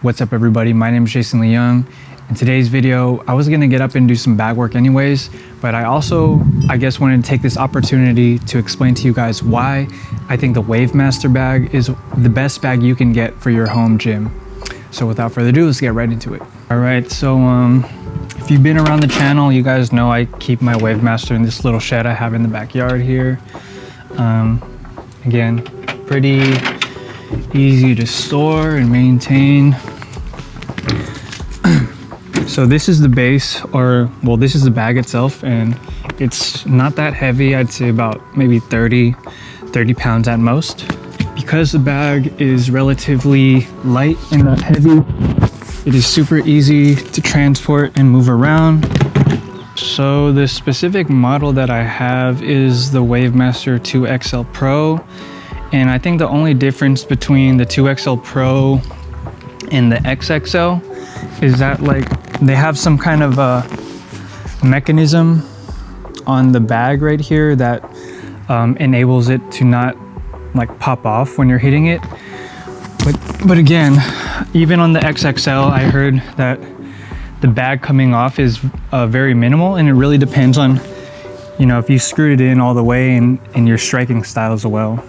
What's up everybody, my name is Jason Lee Young. In today's video, I was gonna get up and do some bag work anyways, but I also, wanted to take this opportunity to explain to you guys why I think the Wavemaster bag is the best bag you can get for your home gym. So without further ado, let's get right into it. All right, so if you've been around the channel, you guys know I keep my Wavemaster in this little shed I have in the backyard here. Again, pretty easy to store and maintain. So this is the base, this is the bag itself, and it's not that heavy. I'd say about maybe 30 pounds at most. Because the bag is relatively light and not heavy, it is super easy to transport and move around. So the specific model that I have is the Wavemaster 2XL Pro. And I think the only difference between the 2XL Pro and the XXL is that they have some kind of a mechanism on the bag right here that enables it to not pop off when you're hitting it. But again, even on the XXL, I heard that the bag coming off is very minimal, and it really depends on, if you screwed it in all the way and your striking style as well.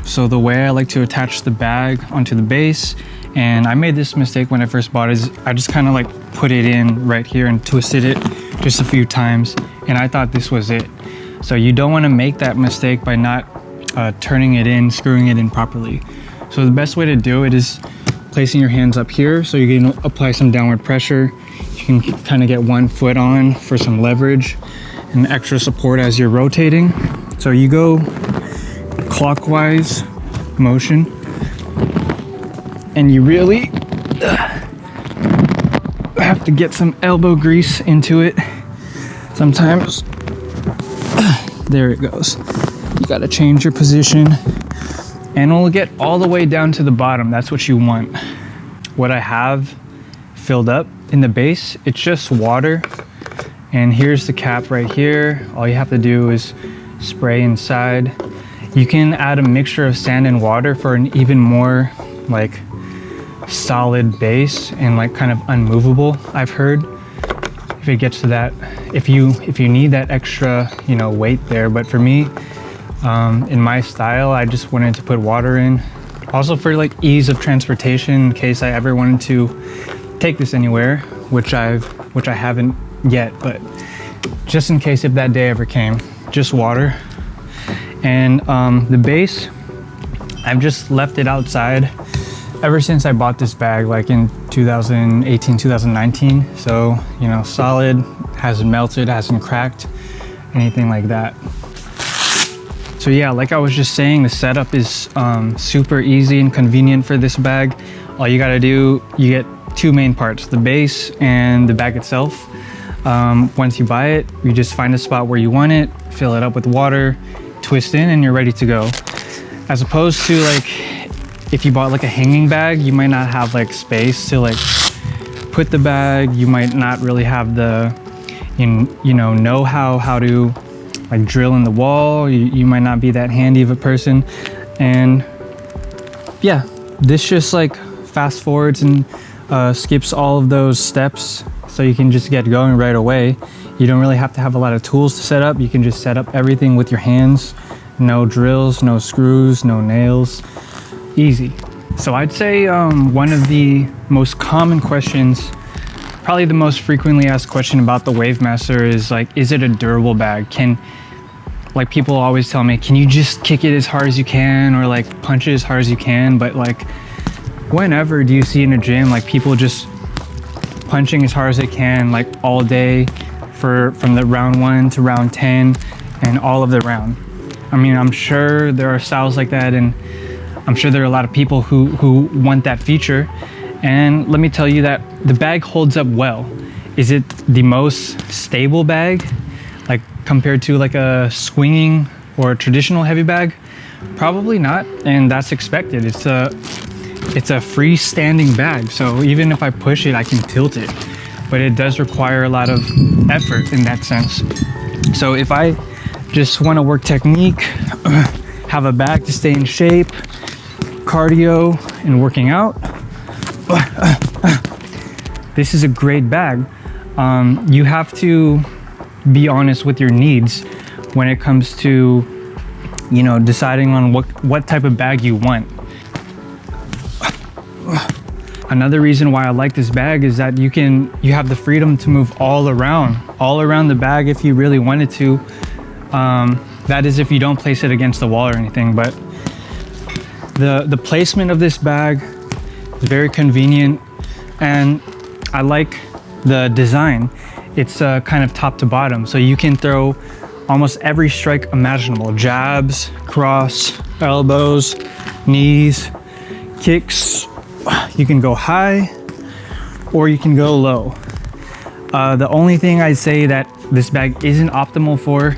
So the way I like to attach the bag onto the base, and I made this mistake when I first bought it, is I just kind of put it in right here and twisted it just a few times, and I thought this was it. So you don't want to make that mistake by not turning it in, screwing it in properly. So the best way to do it is placing your hands up here so you can apply some downward pressure. You can kind of get one foot on for some leverage and extra support as you're rotating. So you go clockwise motion, and you really have to get some elbow grease into it sometimes. There it goes. You got to change your position, and it'll get all the way down to the bottom. That's what you want. What I have filled up in the base, it's just water, and here's the cap right here. All you have to do is spray inside. You can add a mixture of sand and water for an even more solid base and kind of unmovable, I've heard, if it gets to that, if you need that extra weight there. But for me, in my style, I just wanted to put water in, also for ease of transportation in case I ever wanted to take this anywhere, which I haven't yet, but just in case if that day ever came, just water. And the base, I've just left it outside ever since I bought this bag in 2018, 2019. So, solid, hasn't melted, hasn't cracked, anything like that. So yeah, like I was just saying, the setup is super easy and convenient for this bag. All you gotta do, you get two main parts, the base and the bag itself. Once you buy it, you just find a spot where you want it, fill it up with water, twist in, and you're ready to go. As opposed to if you bought a hanging bag, you might not have space to put the bag. You might not really have the know how to drill in the wall. You might not be that handy of a person. And yeah, this just fast forwards and skips all of those steps, so you can just get going right away. You don't really have to have a lot of tools to set up. You can just set up everything with your hands. No drills, no screws, no nails. Easy. So I'd say one of the most common questions, probably the most frequently asked question about the Wavemaster is it a durable bag? People always tell me, can you just kick it as hard as you can, or punch it as hard as you can? But whenever do you see in a gym people just punching as hard as they can all day from the round 1 to round 10 and all of the round? I mean, I'm sure there are styles like that, and I'm sure there are a lot of people who want that feature. And let me tell you that the bag holds up well. Is it the most stable bag compared to a swinging or a traditional heavy bag? Probably not, and that's expected. It's a freestanding bag, so even if I push it, I can tilt it, but it does require a lot of effort in that sense. So if I just want to work technique, have a bag to stay in shape, cardio and working out, This is a great bag. You have to be honest with your needs when it comes to, you know, deciding on what type of bag you want. Another reason why I like this bag is that you have the freedom to move all around the bag if you really wanted to. That is if you don't place it against the wall or anything, but the placement of this bag is very convenient, and I like the design. It's kind of top to bottom, so you can throw almost every strike imaginable: jabs, cross, elbows, knees, kicks. You can go high or you can go low. The only thing I'd say that this bag isn't optimal for,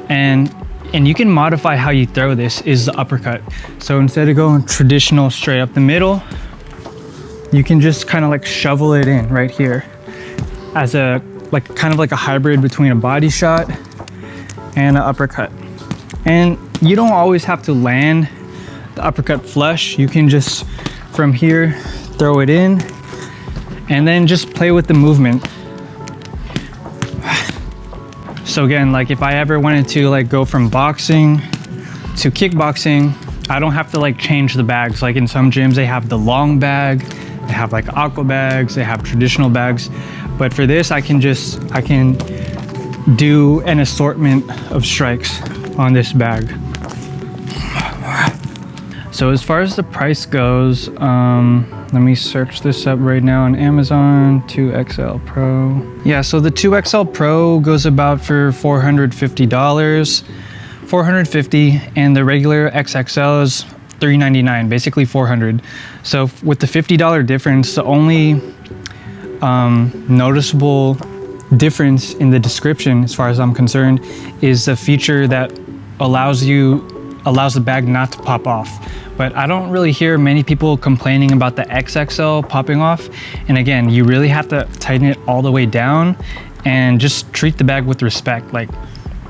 and you can modify how you throw this, is the uppercut. So instead of going traditional straight up the middle, you can just kind of like shovel it in right here as a kind of like a hybrid between a body shot and an uppercut. And you don't always have to land the uppercut flush. You can just from here throw it in and then just play with the movement. So again, like if I ever wanted to like go from boxing to kickboxing, I don't have to like change the bags. Like in some gyms, they have the long bag, they have like aqua bags, they have traditional bags. But for this, I can do an assortment of strikes on this bag. So as far as the price goes, let me search this up right now on Amazon. 2XL Pro. Yeah, so the 2XL Pro goes about for $450, $450, and the regular XXL is $399, basically $400. So with the $50 difference, the only noticeable difference in the description, as far as I'm concerned, is the feature that allows the bag not to pop off. But I don't really hear many people complaining about the XXL popping off. And again, you really have to tighten it all the way down and just treat the bag with respect. Like,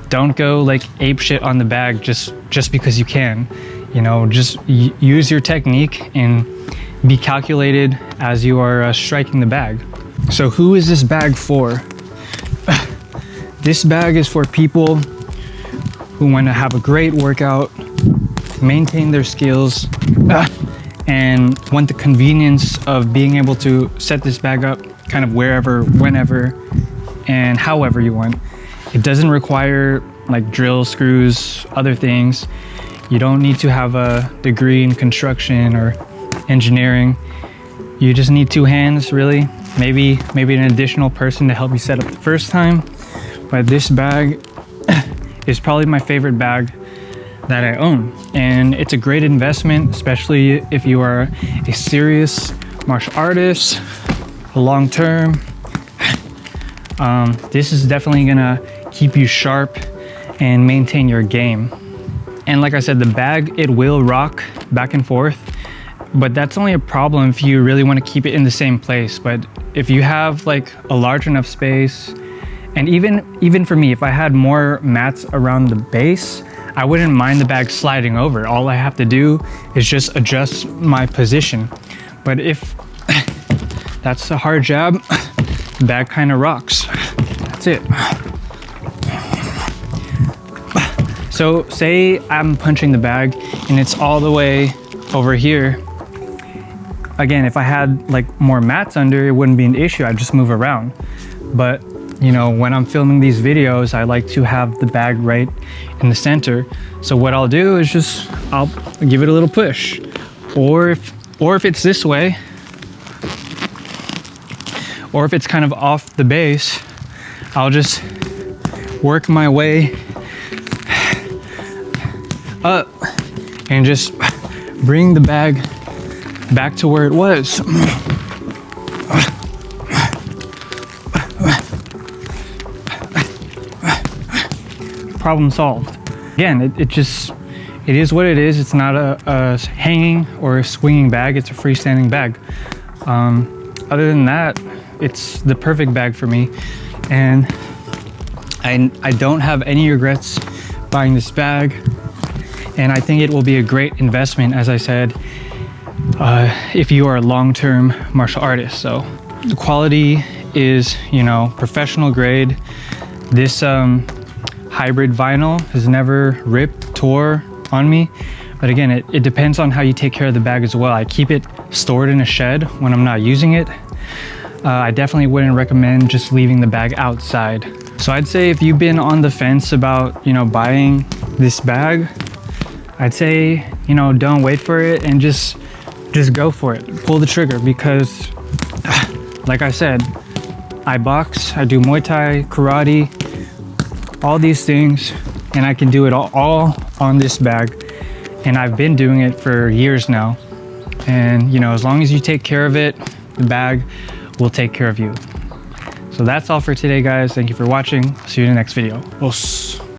don't go like ape shit on the bag just because you can. You know, just use your technique and be calculated as you are striking the bag. So who is this bag for? This bag is for people who want to have a great workout, maintain their skills, and want the convenience of being able to set this bag up kind of wherever, whenever, and however you want. It doesn't require like drill, screws, other things. You don't need to have a degree in construction or engineering. You just need two hands, really. Maybe an additional person to help you set up the first time. But this bag is probably my favorite bag that I own, and it's a great investment, especially if you are a serious martial artist, long term. This is definitely gonna keep you sharp and maintain your game. And like I said, the bag, it will rock back and forth, but that's only a problem if you really want to keep it in the same place. But if you have like a large enough space, and even for me, if I had more mats around the base, I wouldn't mind the bag sliding over. All I have to do is just adjust my position. But if that's a hard jab, the bag kind of rocks. That's it. So say I'm punching the bag and it's all the way over here. Again, if I had like more mats under, it wouldn't be an issue. I'd just move around. But you know, when I'm filming these videos, I like to have the bag right in the center. So what I'll do is just, I'll give it a little push. Or if it's this way, or if it's kind of off the base, I'll just work my way up and just bring the bag back to where it was. Problem solved. Again, it is what it is. It's not a hanging or a swinging bag. It's a freestanding bag. Other than that, it's the perfect bag for me, and I don't have any regrets buying this bag, and I think it will be a great investment. As I said, if you are a long-term martial artist. So the quality is, you know, professional grade. This hybrid vinyl has never ripped, tore on me. But again, it depends on how you take care of the bag as well. I keep it stored in a shed when I'm not using it. I definitely wouldn't recommend just leaving the bag outside. So I'd say if you've been on the fence about, you know, buying this bag, I'd say, you know, don't wait for it and just go for it. Pull the trigger, because like I said, I box, I do Muay Thai, karate, all these things, and I can do it all on this bag. And I've been doing it for years now. And you know, as long as you take care of it, the bag will take care of you. So that's all for today, guys. Thank you for watching. See you in the next video. Os.